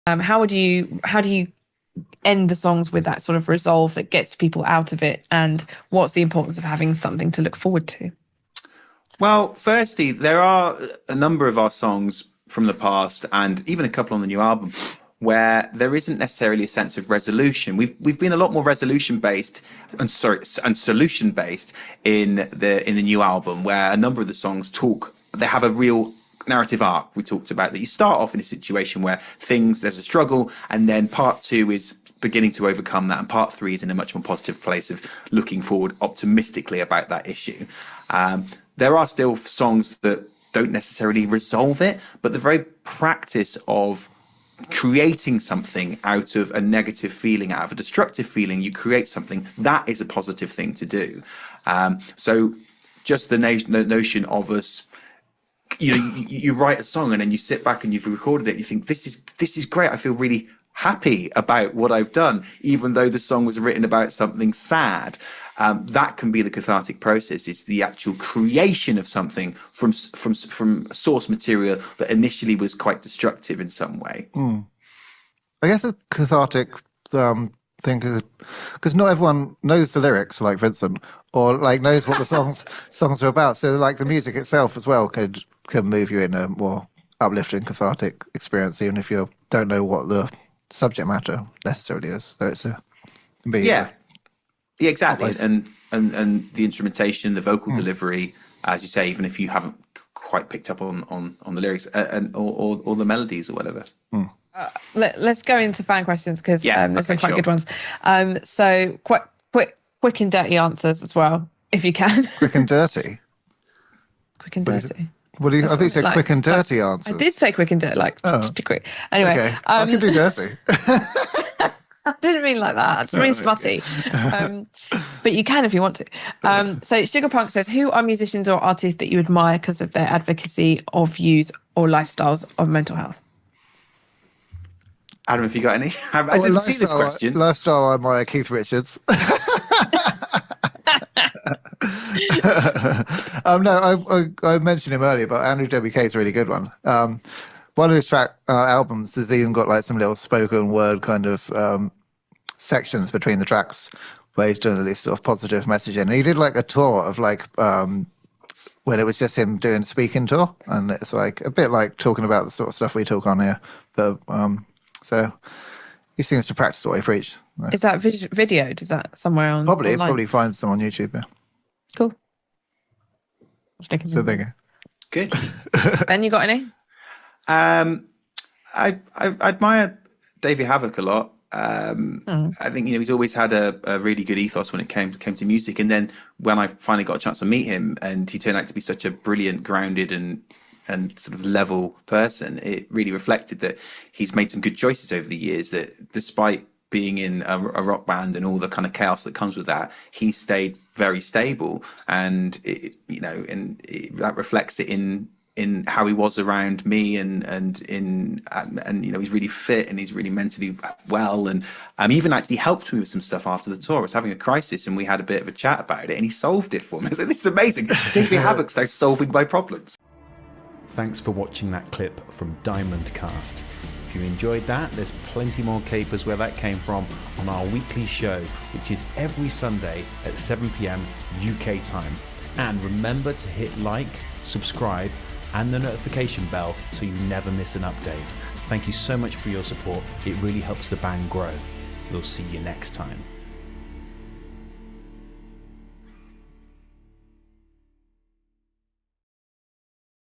How do you end the songs with that sort of resolve that gets people out of it? And what's the importance of having something to look forward to? Well, firstly, there are a number of our songs from the past and even a couple on the new album where there isn't necessarily a sense of resolution. We've been a lot more resolution based and solution based in the new album, where a number of the songs they have a real narrative arc. We talked about that you start off in a situation where there's a struggle, and then part two is beginning to overcome that, and part three is in a much more positive place of looking forward optimistically about that issue. There are still songs that don't necessarily resolve it, but the very practice of creating something out of a negative feeling, out of a destructive feeling, you create something, that is a positive thing to do. So just the notion of us, you write a song and then you sit back and you've recorded it, you think this is great, I feel really happy about what I've done, even though the song was written about something sad. That can be the cathartic process. It's the actual creation of something from source material that initially was quite destructive in some way. I guess the cathartic thing, because not everyone knows the lyrics like Vincent, or like knows what the songs are about. So like the music itself as well can move you in a more uplifting, cathartic experience, even if you don't know what the subject matter necessarily is. So yeah, exactly. And the instrumentation, the vocal delivery, as you say, even if you haven't quite picked up on the lyrics or the melodies or whatever. Let's go into fan questions, because there's some quite good ones. So quick and dirty answers as well, if you can. Quick and dirty. Quick and dirty. I think you said quick and dirty answers. I did say quick and dirty, quick. Anyway, okay. I can do dirty. I didn't mean like that. It's really smutty. But you can if you want to. So Sugar Punk says, who are musicians or artists that you admire because of their advocacy of views or lifestyles of mental health? Adam, have you got any? I didn't see this question. Lifestyle, I admire Keith Richards. No, I mentioned him earlier, but Andrew WK is a really good one. One of his albums has even got like some little spoken word kind of sections between the tracks where he's doing this sort of positive messaging. And he did like a tour of like when it was just him doing speaking tour, and it's like a bit like talking about the sort of stuff we talk on here. But so he seems to practice what he preached. Is that videoed? Is that somewhere on? Probably find some on YouTube. Yeah. Cool. So there you go. Good. Ben, you got any? I admire Davey Havok a lot. I think he's always had a really good ethos when it came to music. And then when I finally got a chance to meet him, and he turned out to be such a brilliant, grounded and sort of level person, it really reflected that he's made some good choices over the years. That despite being in a rock band and all the kind of chaos that comes with that, he stayed very stable, and that reflects it in how he was around me, and he's really fit and he's really mentally well, and even actually helped me with some stuff after the tour. I was having a crisis and we had a bit of a chat about it, and he solved it for me. I was like, this is amazing. Davey Havok's now solving my problems. Thanks for watching that clip from Diamond Cast. If you enjoyed that, there's plenty more capers where that came from on our weekly show, which is every Sunday at 7 p.m. UK time. And remember to hit like, subscribe, and the notification bell so you never miss an update. Thank you so much for your support. It really helps the band grow. We'll see you next time.